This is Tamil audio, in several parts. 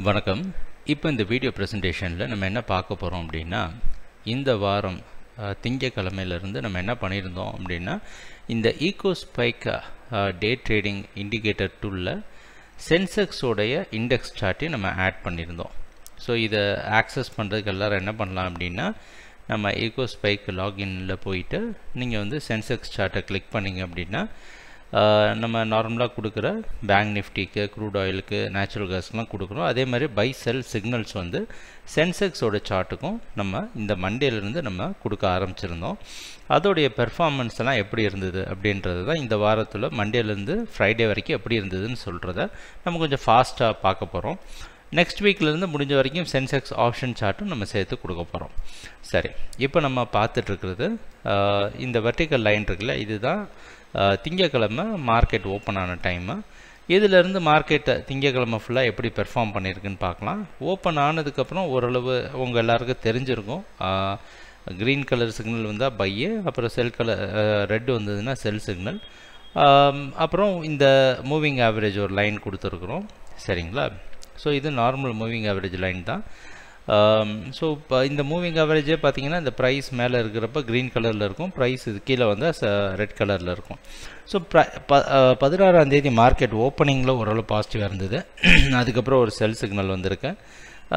வணக்கம். இப்போ இந்த வீடியோ ப்ரெசன்டேஷனில் நம்ம என்ன பார்க்க போகிறோம் அப்படின்னா, இந்த வாரம் திங்கக்கிழமையிலேருந்து நம்ம என்ன பண்ணியிருந்தோம் அப்படின்னா, இந்த ஈகோஸ்பைக் டே ட்ரேடிங் இண்டிகேட்டர் டூலில் சென்செக்ஸோடைய இண்டெக்ஸ் சார்ட்டையும் நம்ம ஆட் பண்ணியிருந்தோம். ஸோ இதை ஆக்சஸ் பண்ணுறதுக்கு எல்லோரும் என்ன பண்ணலாம் அப்படின்னா, நம்ம ஈகோஸ்பைக் லாகின்ல போயிட்டு நீங்கள் வந்து சென்செக்ஸ் சார்ட்டை கிளிக் பண்ணிங்க அப்படின்னா, நம்ம நார்மலாக கொடுக்குற பேங்க் நிஃப்டிக்கு, க்ரூட் ஆயிலுக்கு, நேச்சுரல் கேஸ்லாம் கொடுக்குறோம். அதே மாதிரி பை செல் சிக்னல்ஸ் வந்து சென்செக்ஸோட சார்ட்டுக்கும் நம்ம இந்த மண்டேலேருந்து நம்ம கொடுக்க ஆரம்பிச்சிருந்தோம். அதோடைய பெர்ஃபார்மன்ஸ் எல்லாம் எப்படி இருந்தது அப்படின்றது தான் இந்த வாரத்தில் மண்டேலேருந்து ஃப்ரைடே வரைக்கும் எப்படி இருந்ததுன்னு சொல்கிறத நம்ம கொஞ்சம் ஃபாஸ்ட்டாக பார்க்க போகிறோம். நெக்ஸ்ட் வீக்லேருந்து முடிஞ்ச வரைக்கும் சென்செக்ஸ் ஆப்ஷன் சார்ட்டும் நம்ம சேர்த்து கொடுக்க போகிறோம். சரி, இப்போ நம்ம பார்த்துட்ருக்கிறது இந்த வெர்டிக்கல் லைன் இருக்குல்ல, இதுதான் திங்கக்கிழமை மார்க்கெட் ஓப்பன் ஆன டைமு. இதிலேருந்து மார்க்கெட்டை திங்கக்கிழமை ஃபுல்லாக எப்படி பெர்ஃபார்ம் பண்ணியிருக்குன்னு பார்க்கலாம். ஓப்பன் ஆனதுக்கப்புறம் ஓரளவு உங்கள் எல்லாருக்கும் தெரிஞ்சிருக்கும். க்ரீன் கலர் சிக்னல் வந்தால் பையு, அப்புறம் செல் கலர் ரெட் வந்ததுன்னா செல் சிக்னல், அப்புறம் இந்த மூவிங் ஆவரேஜ் ஒரு லைன் கொடுத்துருக்குறோம். சரிங்களா? ஸோ இது நார்மல் மூவிங் ஆவரேஜ் லைன் தான். ஸோ இப்போ இந்த மூவிங் ஆவரேஜே பார்த்தீங்கன்னா, இந்த ப்ரைஸ் மேலே இருக்கிறப்ப க்ரீன் கலரில் இருக்கும், ப்ரைஸ் இது கீழே வந்தால் ரெட் கலரில் இருக்கும். ஸோ 16ஆம் தேதி மார்க்கெட் ஓப்பனிங்கில் ஓரளவு பாசிட்டிவாக இருந்தது. அதுக்கப்புறம் ஒரு செல் சிக்னல் வந்திருக்கு.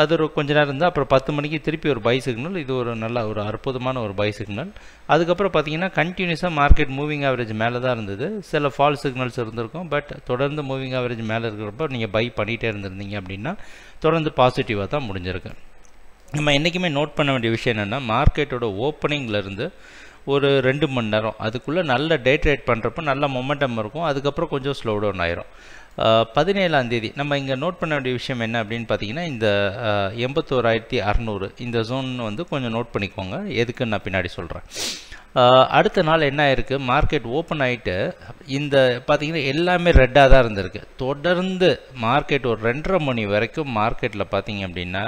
அது ஒரு கொஞ்ச நேரம் இருந்தால் அப்புறம் 10 மணிக்கு திருப்பி ஒரு பை சிக்னல். இது ஒரு நல்ல ஒரு அற்புதமான ஒரு பை சிக்னல். அதுக்கப்புறம் பார்த்தீங்கன்னா கண்டினியூஸாக மார்க்கெட் மூவிங் ஆவரேஜ் மேலே தான் இருந்தது. சில ஃபால் சிக்னல்ஸ் இருந்திருக்கும், பட் தொடர்ந்து மூவிங் ஆவரேஜ் மேலே இருக்கிறப்ப நீங்கள் பை பண்ணிகிட்டே இருந்திருந்தீங்க அப்படின்னா தொடர்ந்து பாசிட்டிவாக தான் முடிஞ்சிருக்கு. நம்ம என்றைக்குமே நோட் பண்ண வேண்டிய விஷயம் என்னென்னா, மார்க்கெட்டோட ஓப்பனிங்லேருந்து ஒரு 2 மணி நேரம் அதுக்குள்ளே நல்ல டே ட்ரேட் பண்ணுறப்ப நல்ல மொமெண்டம் இருக்கும். அதுக்கப்புறம் கொஞ்சம் ஸ்லோ டவுன் ஆயிரும். 17ஆம் தேதி நம்ம இங்கே நோட் பண்ண வேண்டிய விஷயம் என்ன அப்படின்னு பார்த்தீங்கன்னா, இந்த 81,600 இந்த ஜோன் வந்து கொஞ்சம் நோட் பண்ணிக்கோங்க. எதுக்குன்னு நான் பின்னாடி சொல்கிறேன். அடுத்த நாள் என்ன ஆயிருக்கு, மார்க்கெட் ஓப்பன் ஆகிட்டு இந்த பார்த்தீங்கன்னா எல்லாமே ரெட்டாக தான் இருந்திருக்கு. தொடர்ந்து மார்க்கெட் ஒரு 2:30 மணி வரைக்கும் மார்க்கெட்டில் பார்த்தீங்க அப்படின்னா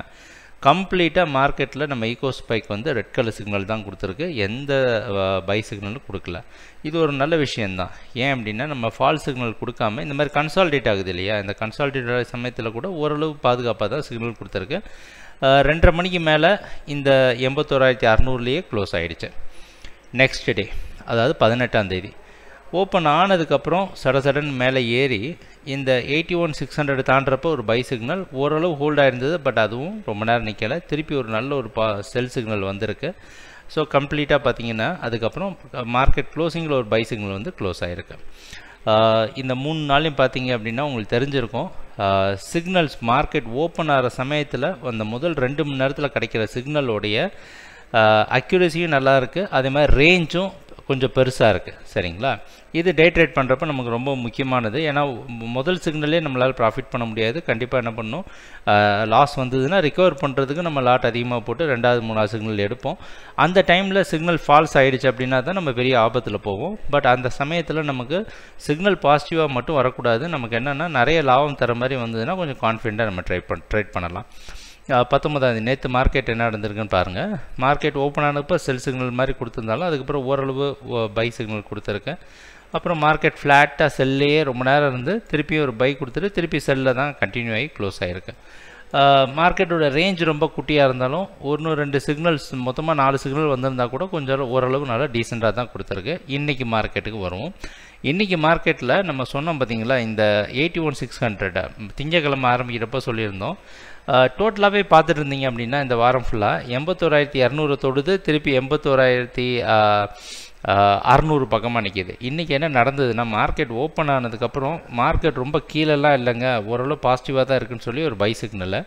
கம்ப்ளீட்டாக மார்க்கெட்டில் நம்ம ஈகோஸ்பைக் வந்து ரெட் கலர் சிக்னல் தான் கொடுத்துருக்கு, எந்த பை சிக்னலும் கொடுக்கல. இது ஒரு நல்ல விஷயந்தான். ஏன் அப்படின்னா, நம்ம ஃபால் சிக்னல் கொடுக்காம இந்த மாதிரி கன்சால்டேட் ஆகுது இல்லையா, இந்த கன்சால்டேட் சமயத்தில் கூட ஓரளவு பாதுகாப்பாக தான் சிக்னல் கொடுத்துருக்கு. 2:30 மணிக்கு மேலே இந்த 81,600லேயே க்ளோஸ் ஆகிடுச்சு. நெக்ஸ்ட் டே, அதாவது 18ஆம் தேதி ஓப்பன் ஆனதுக்கப்புறம் சடன் மேலே ஏறி இந்த 81,600 தாண்டறப்போ ஒரு பை சிக்னல் ஓரளவு ஹோல்ட் ஆகிருந்தது. பட் அதுவும் ரொம்ப நேரம் நிற்கலை. திருப்பி ஒரு நல்ல ஒரு செல் சிக்னல் வந்திருக்கு. ஸோ கம்ப்ளீட்டாக பார்த்தீங்கன்னா அதுக்கப்புறம் மார்க்கெட் க்ளோசிங்கில் ஒரு பை சிக்னல் வந்து க்ளோஸ் ஆகிருக்கு. இந்த 3 நாளையும் பார்த்தீங்க அப்படின்னா உங்களுக்கு தெரிஞ்சிருக்கும், சிக்னல்ஸ் மார்க்கெட் ஓப்பன் ஆகிற சமயத்தில் அந்த முதல் 2 மணி நேரத்தில் கிடைக்கிற சிக்னலோடைய அக்யூரஸியும் நல்லா இருக்குது, அதே மாதிரி ரேஞ்சும் கொஞ்சம் பெருசாக இருக்குது. சரிங்களா? இது டே ட்ரேட் பண்ணுறப்ப நமக்கு ரொம்ப முக்கியமானது. ஏன்னா முதல் சிக்னலே நம்மளால் ப்ராஃபிட் பண்ண முடியாது. கண்டிப்பாக என்ன பண்ணணும், லாஸ் வந்ததுன்னா ரிகவர் பண்ணுறதுக்கு நம்ம லாட் அதிகமாக போட்டு 2வது 3வது சிக்னல் எடுப்போம். அந்த டைமில் சிக்னல் ஃபால்ஸ் ஆகிடுச்சு அப்படின்னா தான் நம்ம பெரிய ஆபத்தில் போவோம். பட் அந்த சமயத்தில் நமக்கு சிக்னல் பாசிட்டிவாக மட்டும் வரக்கூடாது. நமக்கு என்னென்னா நிறைய லாபம் தர மாதிரி வந்ததுன்னா கொஞ்சம் கான்ஃபிடென்ட்டாக நம்ம ட்ரேட் பண்ணலாம். 19ஆம் தேதி நேற்று மார்க்கெட் என்ன நடந்திருக்குன்னு பாருங்கள். மார்க்கெட் ஓப்பன் ஆனப்போ செல் சிக்னல் மாதிரி கொடுத்துருந்தாலும் அதுக்கப்புறம் ஓரளவு பை சிக்னல் கொடுத்துருக்கேன். அப்புறம் மார்க்கெட் ஃப்ளாட்டாக செல்லையே ரொம்ப நேரம் இருந்து திருப்பி ஒரு பை கொடுத்துட்டு திருப்பி செல்லில் தான் கண்டினியூ ஆகி க்ளோஸ் ஆகிருக்கு. மார்க்கெட்டோட ரேஞ்ச் ரொம்ப குட்டியாக இருந்தாலும் 1-2 சிக்னல்ஸ் மொத்தமாக 4 சிக்னல் வந்திருந்தால் கூட கொஞ்சம் ஓரளவு நல்லா டீசெண்டாக தான் கொடுத்துருக்கு. இன்றைக்கி மார்க்கெட்டுக்கு வருவோம். இன்றைக்கி மார்க்கெட்டில் நம்ம சொன்னோம் பார்த்தீங்களா, இந்த 81,600 திங்கக்கிழமை ஆரம்பிக்கிறப்போ சொல்லியிருந்தோம். டோட்டலாகவே பார்த்துட்டு இருந்தீங்க அப்படின்னா இந்த வாரம் ஃபுல்லாக 81,200 தொடுது, திருப்பி 81,600 பக்கமாக நிற்கிது. இன்றைக்கி என்ன நடந்ததுன்னா, மார்க்கெட் ஓப்பன் ஆனதுக்கப்புறம் மார்க்கெட் ரொம்ப கீழெல்லாம் இல்லைங்க, ஓரளவு பாசிட்டிவாக தான் இருக்குன்னு சொல்லி ஒரு பை சிக்னலை,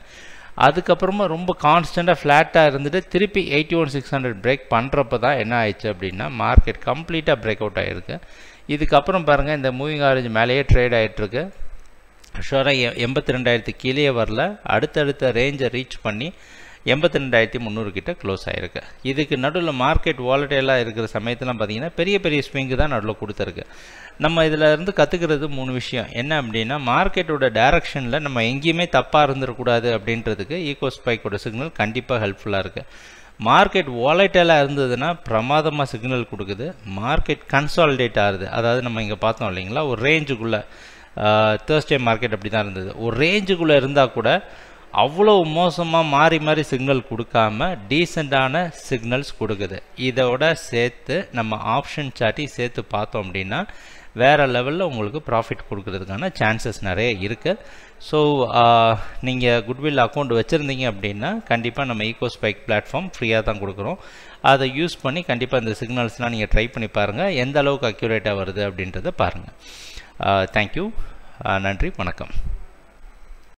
அதுக்கப்புறமா ரொம்ப கான்ஸ்டண்ட்டாக ஃப்ளாட்டாக இருந்துட்டு திருப்பி 81,600 பிரேக் பண்ணுறப்ப தான் என்ன ஆயிடுச்சு அப்படின்னா மார்க்கெட் கம்ப்ளீட்டாக பிரேக் அவுட் ஆகிருக்கு. இதுக்கப்புறம் பாருங்கள், இந்த மூவிங் ஆவரேஜ் மேலேயே ட்ரேட் ஆகிட்டுருக்கு. ஷோராக 82,000 கீழே வரல, அடுத்தடுத்த ரேஞ்சை ரீச் பண்ணி 82,300 கிட்ட க்ளோஸ் ஆகிருக்கு. இதுக்கு நடுவில் மார்க்கெட் வாலட்டைலாக இருக்கிற சமயத்தில் பார்த்தீங்கன்னா பெரிய பெரிய ஸ்விங்கு தான் நடுவில் கொடுத்துருக்கு. நம்ம இதில் இருந்து கற்றுக்கிறது 3 விஷயம். என்ன அப்படின்னா, மார்க்கெட்டோட டைரக்ஷனில் நம்ம எங்கேயுமே தப்பாக இருந்துடக்கூடாது அப்படின்றதுக்கு ஈகோஸ்பைக்கோட சிக்னல் கண்டிப்பாக ஹெல்ப்ஃபுல்லாக இருக்குது. மார்க்கெட் வாலட்டைலாக இருந்ததுன்னா பிரமாதமாக சிக்னல் கொடுக்குது. மார்க்கெட் கன்சாலிடேட் ஆகுது, அதாவது நம்ம இங்கே பார்த்தோம் இல்லைங்களா, ஒரு ரேஞ்சுக்குள்ளே தேர்ஸ்டே மார்க்கெட் அப்படி தான் இருந்தது. ஒரு ரேஞ்சுக்குள்ளே இருந்தால் கூட அவ்வளோ மோசமாக மாறி மாறி சிக்னல் கொடுக்காம டீசெண்டான சிக்னல்ஸ் கொடுக்குது. இதோட சேர்த்து நம்ம ஆப்ஷன் சார்ட்டி சேர்த்து பார்த்தோம் அப்படின்னா வேறு லெவலில் உங்களுக்கு ப்ராஃபிட் கொடுக்கறதுக்கான சான்சஸ் நிறைய இருக்குது. ஸோ நீங்கள் குட்வில் அக்கௌண்ட் வச்சுருந்தீங்க அப்படின்னா கண்டிப்பாக நம்ம ஈகோஸ்பைக் பிளாட்ஃபார்ம் ஃப்ரீயாக தான் கொடுக்குறோம். அதை யூஸ் பண்ணி கண்டிப்பாக இந்த சிக்னல்ஸ்லாம் நீங்கள் ட்ரை பண்ணி பாருங்கள், எந்த அளவுக்கு அக்யூரேட்டாக வருது அப்படின்றத பாருங்கள். தேங்க்யூ, நன்றி, வணக்கம்.